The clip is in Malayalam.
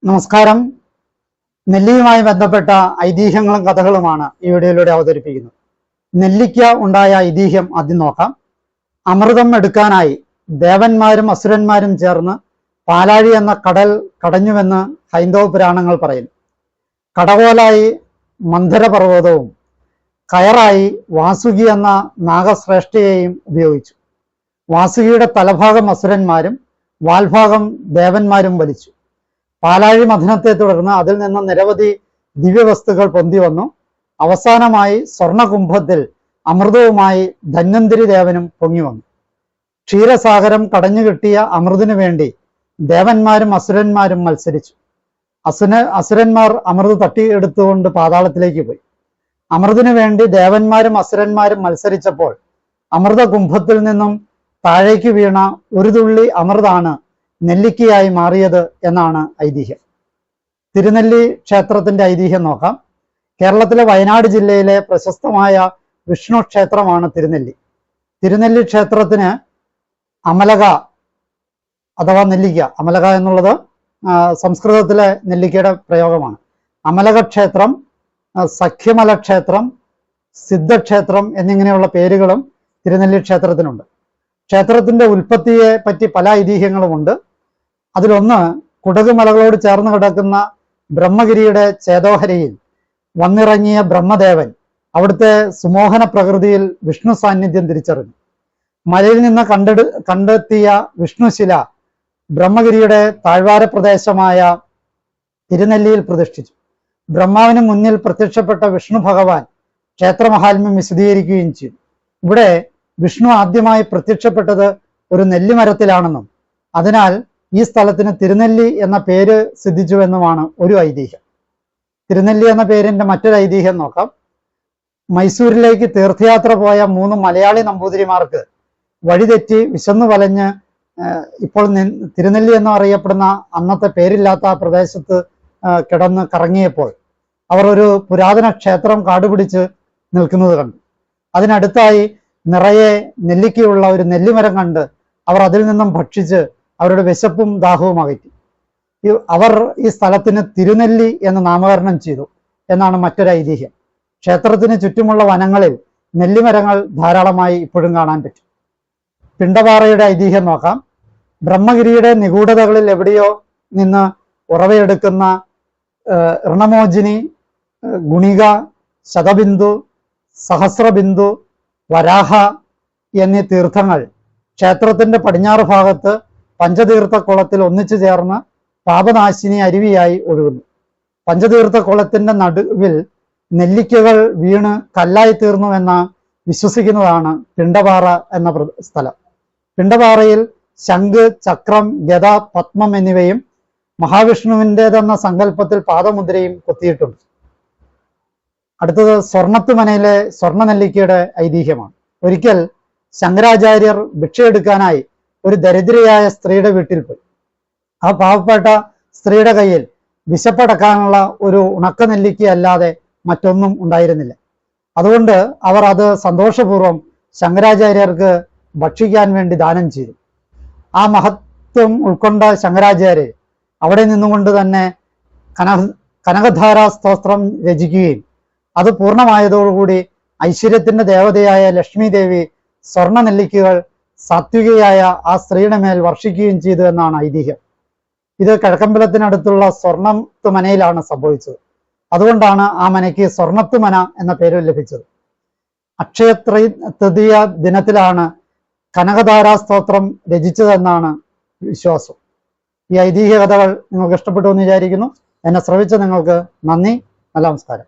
നമസ്കാരം. നെല്ലിയുമായി ബന്ധപ്പെട്ട ഐതിഹ്യങ്ങളും കഥകളുമാണ് ഈ വീഡിയോയിലൂടെ അവതരിപ്പിക്കുന്നത്. നെല്ലിക്ക ഉണ്ടായ ഐതിഹ്യം ആദ്യം നോക്കാം. അമൃതം എടുക്കാനായി ദേവന്മാരും അസുരന്മാരും ചേർന്ന് പാലാഴി എന്ന കടൽ കടഞ്ഞുവെന്ന് ഹൈന്ദവ പുരാണങ്ങൾ പറയുന്നു. കടകോലായി മന്ധരപർവ്വതവും കയറായി വാസുകി എന്ന നാഗശ്രേഷ്ഠയെയും ഉപയോഗിച്ചു. വാസുകിയുടെ തലഭാഗം അസുരന്മാരും വാൽഭാഗം ദേവന്മാരും വലിച്ചു. പാലാഴി മഥനത്തെ തുടർന്ന് അതിൽ നിന്ന് നിരവധി ദിവ്യവസ്തുക്കൾ പൊന്തി വന്നു. അവസാനമായി സ്വർണകുംഭത്തിൽ അമൃതവുമായി ധന്വന്തരി ദേവനും പൊങ്ങി വന്നു. ക്ഷീരസാഗരം കടഞ്ഞു കിട്ടിയ അമൃതിനു വേണ്ടി ദേവന്മാരും അസുരന്മാരും മത്സരിച്ചു. അസുരന്മാർ അമൃത് തട്ടിയെടുത്തുകൊണ്ട് പാതാളത്തിലേക്ക് പോയി. അമൃതിനു വേണ്ടി ദേവന്മാരും അസുരന്മാരും മത്സരിച്ചപ്പോൾ അമൃതകുംഭത്തിൽ നിന്നും താഴേക്ക് വീണ ഒരു തുള്ളി അമൃതാണ് നെല്ലിക്കയായി മാറിയത് എന്നാണ് ഐതിഹ്യം. തിരുനെല്ലി ക്ഷേത്രത്തിന്റെ ഐതിഹ്യം നോക്കാം. കേരളത്തിലെ വയനാട് ജില്ലയിലെ പ്രശസ്തമായ വിഷ്ണു ക്ഷേത്രമാണ് തിരുനെല്ലി. തിരുനെല്ലി ക്ഷേത്രത്തിന് അമലക അഥവാ നെല്ലിക്ക, അമലക എന്നുള്ളത് സംസ്കൃതത്തിലെ നെല്ലിക്കയുടെ പ്രയോഗമാണ്. അമലക ക്ഷേത്രം, സഖ്യമല ക്ഷേത്രം, സിദ്ധക്ഷേത്രം എന്നിങ്ങനെയുള്ള പേരുകളും തിരുനെല്ലി ക്ഷേത്രത്തിനുണ്ട്. ക്ഷേത്രത്തിന്റെ ഉൽപ്പത്തിയെ പറ്റി പല ഐതിഹ്യങ്ങളുമുണ്ട്. അതിലൊന്ന്, കുടകുമലകളോട് ചേർന്ന് കിടക്കുന്ന ബ്രഹ്മഗിരിയുടെ ചേതോഹരയിൽ വന്നിറങ്ങിയ ബ്രഹ്മദേവൻ അവിടുത്തെ സുമോഹന പ്രകൃതിയിൽ വിഷ്ണു സാന്നിധ്യം തിരിച്ചറിഞ്ഞു. മലയിൽ നിന്ന് കണ്ടെത്തിയ വിഷ്ണുശില ബ്രഹ്മഗിരിയുടെ താഴ്വാര പ്രദേശമായ തിരുനെല്ലിയിൽ പ്രതിഷ്ഠിച്ചു. ബ്രഹ്മാവിന് മുന്നിൽ പ്രത്യക്ഷപ്പെട്ട വിഷ്ണു ഭഗവാൻ ക്ഷേത്രമഹാത്മ്യം വിശദീകരിക്കുകയും ചെയ്തു. ഇവിടെ വിഷ്ണു ആദ്യമായി പ്രത്യക്ഷപ്പെട്ടത് ഒരു നെല്ലിമരത്തിലാണെന്നും അതിനാൽ ഈ സ്ഥലത്തിന് തിരുനെല്ലി എന്ന പേര് സിദ്ധിച്ചുവെന്നുമാണ് ഒരു ഐതിഹ്യം. തിരുനെല്ലി എന്ന പേരിന്റെ മറ്റൊരു ഐതിഹ്യം നോക്കാം. മൈസൂരിലേക്ക് തീർത്ഥയാത്ര പോയ 3 മലയാളി നമ്പൂതിരിമാർക്ക് വഴിതെറ്റി വിശന്നു വലഞ്ഞ് ഇപ്പോൾ തിരുനെല്ലി എന്ന് അറിയപ്പെടുന്ന അന്നത്തെ പേരില്ലാത്ത ആ പ്രദേശത്ത് കിടന്ന് കറങ്ങിയപ്പോൾ അവർ ഒരു പുരാതന ക്ഷേത്രം കാടുപിടിച്ച് നിൽക്കുന്നത് കണ്ടു. അതിനടുത്തായി നിറയെ നെല്ലിക്കയുള്ള ഒരു നെല്ലിമരം കണ്ട് അവർ അതിൽ നിന്നും ഭക്ഷിച്ച് അവരുടെ വിശപ്പും ദാഹവും അകറ്റി. അവർ ഈ സ്ഥലത്തിന് തിരുനെല്ലി എന്ന് നാമകരണം ചെയ്തു എന്നാണ് മറ്റൊരു ഐതിഹ്യം. ക്ഷേത്രത്തിന് ചുറ്റുമുള്ള വനങ്ങളിൽ നെല്ലിമരങ്ങൾ ധാരാളമായി ഇപ്പോഴും കാണാൻ പറ്റും. പിണ്ടപാറയുടെ ഐതിഹ്യം നോക്കാം. ബ്രഹ്മഗിരിയുടെ നിഗൂഢതകളിൽ എവിടെയോ നിന്ന് ഉറവയെടുക്കുന്ന ഋണമോചിനി, ഗുണിക, ശതബിന്ദു, സഹസ്രബിന്ദു, വരാഹ എന്നീ തീർത്ഥങ്ങൾ ക്ഷേത്രത്തിന്റെ പടിഞ്ഞാറ് ഭാഗത്ത് പഞ്ചതീർത്ഥക്കുളത്തിൽ ഒന്നിച്ചു ചേർന്ന് പാപനാശിനി അരുവിയായി ഒഴുകുന്നു. പഞ്ചതീർത്ഥക്കുളത്തിന്റെ നടുവിൽ നെല്ലിക്കകൾ വീണ് കല്ലായി തീർന്നു എന്ന് വിശ്വസിക്കുന്നതാണ് പിണ്ടപാറ എന്ന സ്ഥലം. പിണ്ടപാറയിൽ ശംഖ്, ചക്രം, ഗദ, പത്മം എന്നിവയും മഹാവിഷ്ണുവിൻ്റെതെന്ന സങ്കല്പത്തിൽ പാദമുദ്രയും കൊത്തിയിട്ടുണ്ട്. അടുത്തത് സ്വർണത്തുമനയിലെ സ്വർണ്ണ നെല്ലിക്കയുടെ ഐതിഹ്യമാണ്. ഒരിക്കൽ ശങ്കരാചാര്യർ ഭിക്ഷയെടുക്കാനായി ഒരു ദരിദ്രയായ സ്ത്രീയുടെ വീട്ടിൽ പോയി. ആ പാവപ്പെട്ട സ്ത്രീയുടെ കയ്യിൽ വിശപ്പടക്കാനുള്ള ഒരു ഉണക്ക നെല്ലിക്ക അല്ലാതെ മറ്റൊന്നും ഉണ്ടായിരുന്നില്ല. അതുകൊണ്ട് അവർ അത് സന്തോഷപൂർവ്വം ശങ്കരാചാര്യർക്ക് ഭക്ഷിക്കാൻ വേണ്ടി ദാനം ചെയ്തു. ആ മഹത്വം ഉൾക്കൊണ്ട ശങ്കരാചാര്യർ അവിടെ നിന്നുകൊണ്ട് തന്നെ കനകധാരാ സ്തോത്രം രചിക്കുകയും അത് പൂർണ്ണമായതോടുകൂടി ഐശ്വര്യത്തിന്റെ ദേവതയായ ലക്ഷ്മി ദേവി സ്വർണ്ണ നെല്ലിക്കകൾ സാത്വികയായ ആ സ്ത്രീയുടെ മേൽ വർഷിക്കുകയും ചെയ്തു എന്നാണ് ഐതിഹ്യം. ഇത് കിഴക്കമ്പലത്തിനടുത്തുള്ള സ്വർണ്ണത്തുമനയിലാണ് സംഭവിച്ചത്. അതുകൊണ്ടാണ് ആ മനയ്ക്ക് സ്വർണ്ണത്തുമന എന്ന പേര് ലഭിച്ചത്. അക്ഷയ തൃതീയ ദിനത്തിലാണ് കനകധാരാ സ്തോത്രം രചിച്ചതെന്നാണ് വിശ്വാസം. ഈ ഐതിഹ്യ കഥകൾ നിങ്ങൾക്ക് ഇഷ്ടപ്പെട്ടു എന്ന് വിചാരിക്കുന്നു. എന്നെ ശ്രവിച്ച നിങ്ങൾക്ക് നന്ദി. നല്ല നമസ്കാരം.